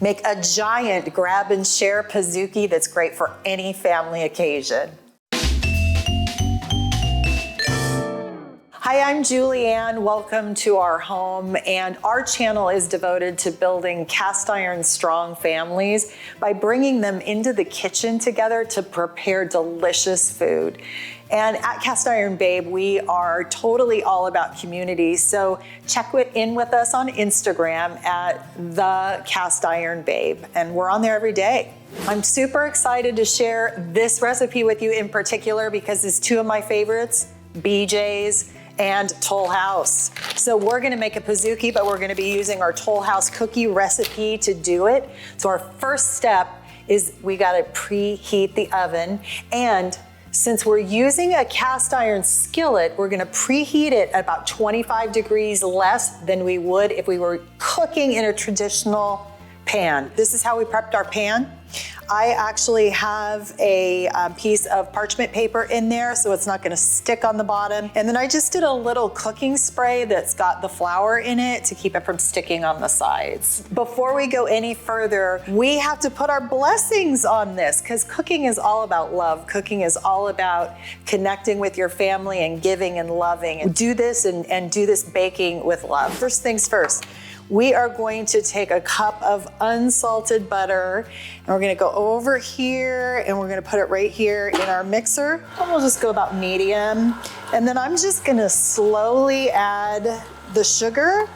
Make a giant grab and share Pizookie that's great for any family occasion. Hi, I'm JuliAnn. Welcome to our home, and our channel is devoted to building cast iron strong families by bringing them into the kitchen together to prepare delicious food. And at Cast Iron Babe, we are totally all about community. So check in with us on Instagram at the Cast Iron Babe, and we're on there every day. I'm super excited to share this recipe with you in particular because it's two of my favorites, BJ's and Toll House. So we're gonna make a Pizookie, but we're gonna be using our Toll House cookie recipe to do it. So our first step is we gotta preheat the oven, and since we're using a cast iron skillet, we're gonna preheat it at about 25 degrees less than we would if we were cooking in a traditional pan. This is how we prepped our pan. I actually have a piece of parchment paper in there so it's not gonna stick on the bottom. And then I just did a little cooking spray that's got the flour in it to keep it from sticking on the sides. Before we go any further, we have to put our blessings on this because cooking is all about love. Cooking is all about connecting with your family and giving and loving. And do this and do this baking with love. First things first. We are going to take a cup of unsalted butter and we're gonna go over here and we're gonna put it right here in our mixer. And we'll just go about medium. And then I'm just gonna slowly add the sugar.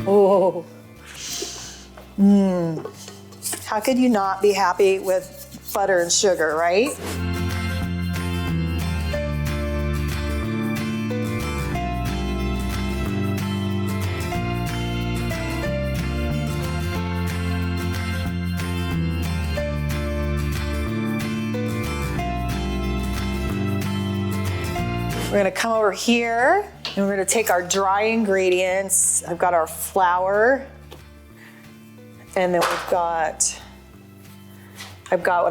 Oh, how could you not be happy with butter and sugar, right? We're gonna come over here and we're gonna take our dry ingredients. I've got our flour, and then what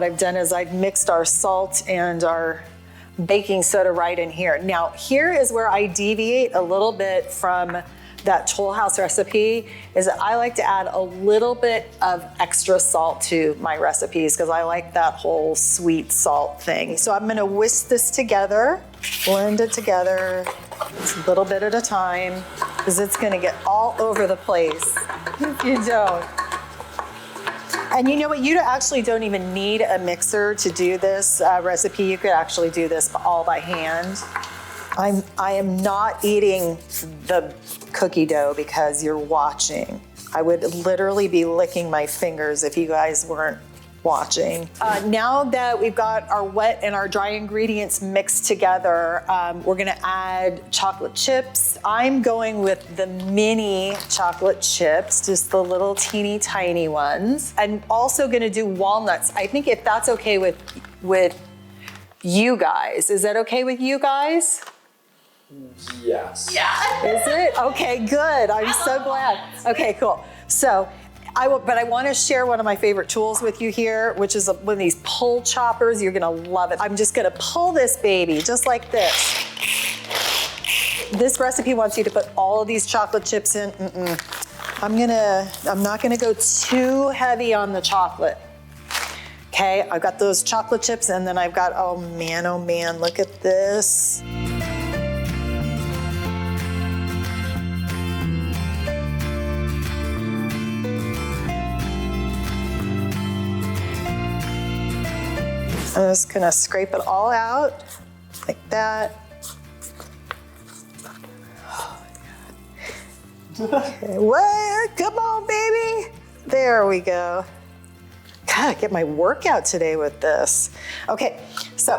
I've done is I've mixed our salt and our baking soda right in here. Now, here is where I deviate a little bit from that Toll House recipe, is that I like to add a little bit of extra salt to my recipes because I like that whole sweet salt thing. So I'm gonna whisk this together, blend it together, just a little bit at a time, because it's gonna get all over the place if you don't. And you know what, you actually don't even need a mixer to do this recipe. You could actually do this all by hand. I am not eating the cookie dough because you're watching. I would literally be licking my fingers if you guys weren't watching. Now that we've got our wet and our dry ingredients mixed together, we're gonna add chocolate chips. I'm going with the mini chocolate chips, just the little teeny tiny ones. I'm also gonna do walnuts. I think if that's okay with you guys. Is that okay with you guys? Yes. Yeah. Is it? Okay, good. I'm so glad. Okay, cool. So I want to share one of my favorite tools with you here, which is one of these pull choppers. You're gonna love it. I'm just gonna pull this baby just like this. This recipe wants you to put all of these chocolate chips in. I'm not gonna go too heavy on the chocolate. Okay, I've got those chocolate chips, and then I've got, oh man, look at this. I'm just gonna scrape it all out like that. Oh my God. Okay, what? Come on, baby. There we go. God, I get my workout today with this. Okay, so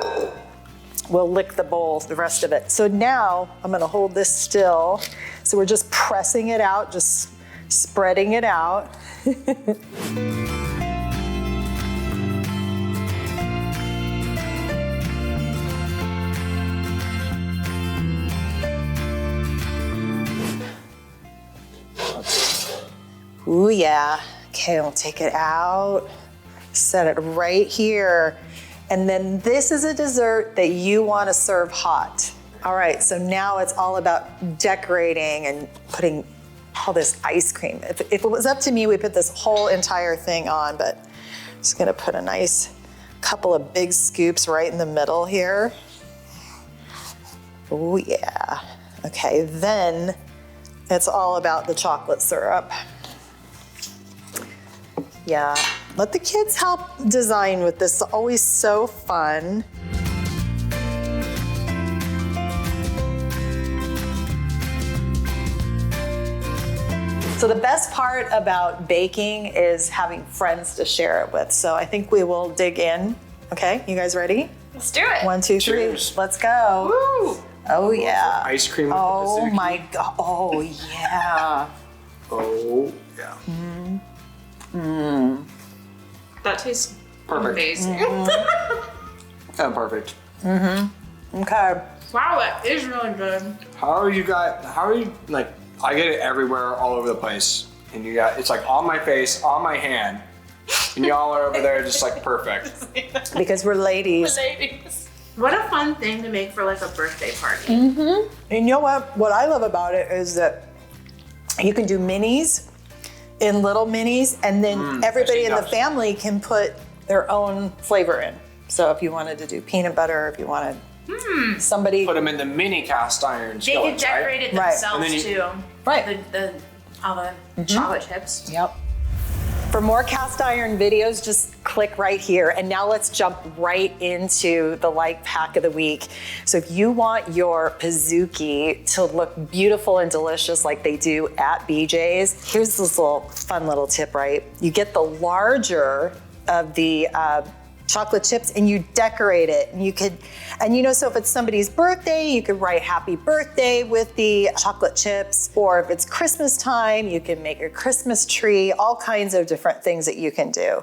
we'll lick the bowl, the rest of it. So now I'm gonna hold this still. So we're just pressing it out, just spreading it out. Ooh, yeah. Okay, we'll take it out, set it right here. And then this is a dessert that you want to serve hot. All right, so now it's all about decorating and putting all this ice cream. If it was up to me, we'd put this whole entire thing on, but I'm just gonna put a nice couple of big scoops right in the middle here. Oh yeah. Okay, then it's all about the chocolate syrup. Yeah, let the kids help design with this. It's always so fun. So the best part about baking is having friends to share it with. So I think we will dig in. Okay, you guys ready? Let's do it. 1, 2, 3, Cheers. let's go. Woo! Oh yeah. Ice cream with Oh the Pizookie. my God, oh yeah. Oh, yeah. That tastes Perfect. amazing. And perfect. Okay. Wow, that is really good. How are you, like, I get it everywhere, all over the place. And you got, it's like on my face, on my hand. And y'all are over there just like perfect. Because we're ladies. Ladies. What a fun thing to make for like a birthday party. And you know what? What I love about it is that you can do minis in little minis, and then everybody in the cups. family can put their own flavor in. So if you wanted to do peanut butter, if you wanted somebody. Put them in the mini cast iron They could skillets, decorate it Right. themselves And then you- too. Right. All the chocolate chips. Yep. For more cast iron videos, just click right here. And now let's jump right into the like pack of the week. So if you want your Pizookie to look beautiful and delicious like they do at BJ's, here's this fun little tip, right? You get the larger of the chocolate chips and you decorate it. And so if it's somebody's birthday, you could write happy birthday with the chocolate chips. Or if it's Christmas time, you can make a Christmas tree, all kinds of different things that you can do.